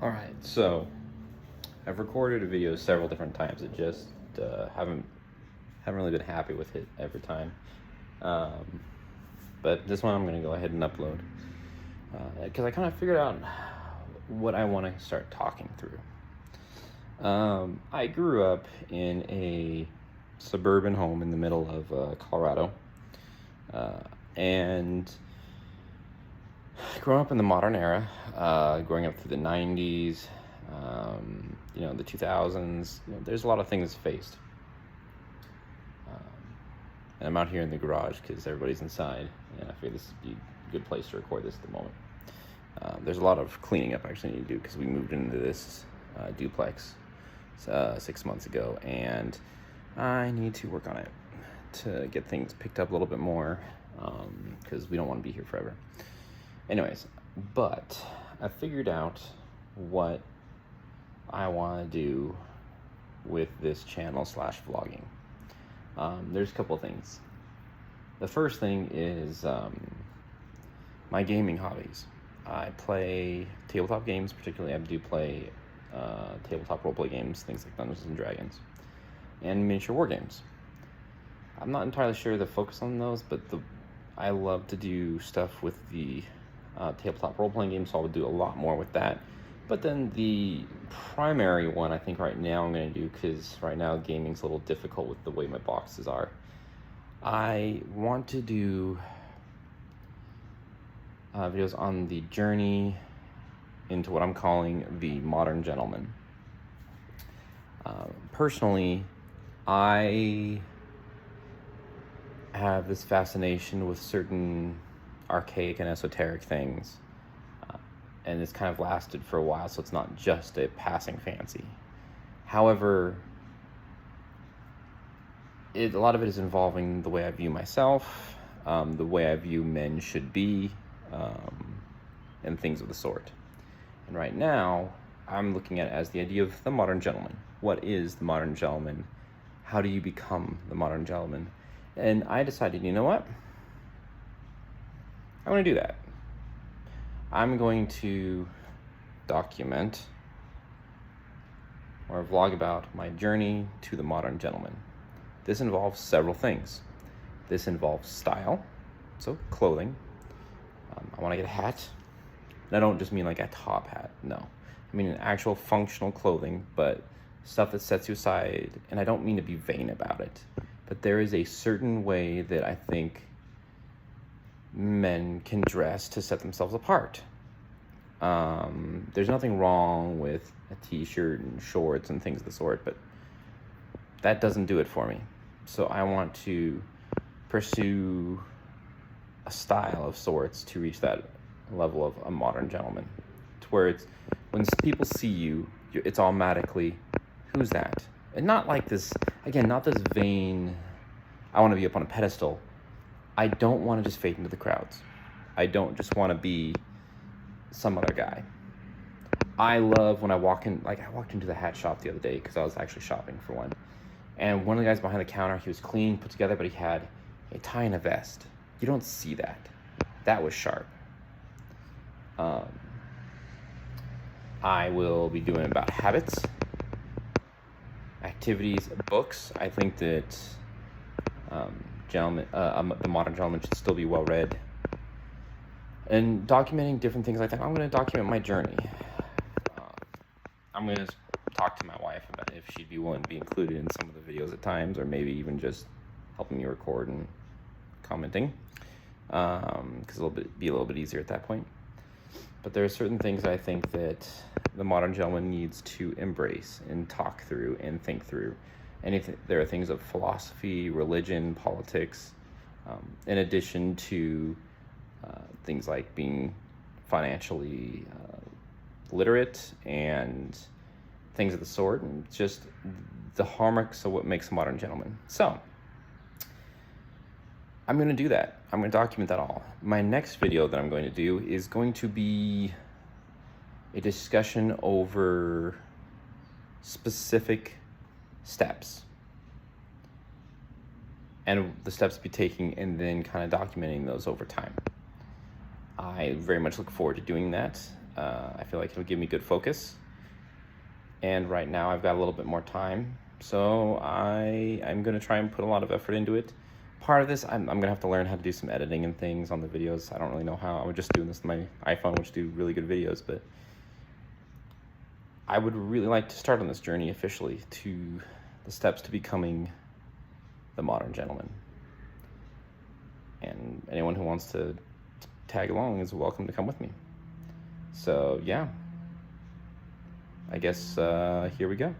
All right, so I've recorded a video several different times. It just haven't really been happy with it every time. But this one I'm going to go ahead and upload because I kind of figured out what I want to start talking through. I grew up in a suburban home in the middle of Colorado, and growing up in the modern era, growing up through the 90s, the 2000s, there's a lot of things faced. And I'm out here in the garage because everybody's inside, and I figured this would be a good place to record this at the moment. There's a lot of cleaning up I actually need to do because we moved into this duplex 6 months ago, and I need to work on it to get things picked up a little bit more because we don't want to be here forever. Anyways, but I figured out what I want to do with this channel / vlogging. There's a couple of things. The first thing is my gaming hobbies. I play tabletop games, particularly I do play tabletop roleplay games, things like Dungeons and Dragons, and miniature war games. I'm not entirely sure the focus on those, but I love to do stuff with the tabletop role-playing games, so I would do a lot more with that. But then the primary one I think right now I'm going to do, because right now gaming's a little difficult with the way my boxes are, I want to do videos on the journey into what I'm calling the modern gentleman. Personally, I have this fascination with certain archaic and esoteric things, and it's kind of lasted for a while, so it's not just a passing fancy. However, a lot of it is involving the way I view myself, the way I view men should be, and things of the sort. And right now, I'm looking at it as the idea of the modern gentleman. What is the modern gentleman? How do you become the modern gentleman? And I decided, you know what? I want to do that. I'm going to document or vlog about my journey to the modern gentleman. This involves several things. This involves style, so clothing. I want to get a hat. And I don't just mean like a top hat, no. I mean an actual functional clothing, but stuff that sets you aside, and I don't mean to be vain about it, but there is a certain way that I think men can dress to set themselves apart. There's nothing wrong with a t-shirt and shorts and things of the sort, but that doesn't do it for me. So I want to pursue a style of sorts to reach that level of a modern gentleman, to where it's when people see you, it's automatically, who's that? And not like this, again, not this vain, I want to be up on a pedestal. I don't want to just fade into the crowds. I don't just want to be some other guy. I love when I walk in, like I walked into the hat shop the other day because I was actually shopping for one. And one of the guys behind the counter, he was clean, put together, but he had a tie and a vest. You don't see that. That was sharp. I will be doing about habits, activities, books. I think that the modern gentleman should still be well read, and documenting different things like that. I'm going to document my journey. I'm going to talk to my wife about if she'd be willing to be included in some of the videos at times, or maybe even just helping me record and commenting, because it'll be a little bit easier at that point. But there are certain things I think that the modern gentleman needs to embrace and talk through and think through. And there are things of philosophy, religion, politics, in addition to things like being financially literate and things of the sort, and just the hallmarks of what makes a modern gentleman. So I'm going to do that. I'm going to document that all. My next video that I'm going to do is going to be a discussion over specific steps and the steps to be taking, and then kind of documenting those over time. I very much look forward to doing that. I feel like it'll give me good focus. And right now I've got a little bit more time, so I'm gonna try and put a lot of effort into it. Part of this, I'm gonna have to learn how to do some editing and things on the videos. I don't really know how. I'm just doing this on my iPhone, which do really good videos, but I would really like to start on this journey officially to the steps to becoming the modern gentleman. And anyone who wants to tag along is welcome to come with me. So yeah, I guess here we go.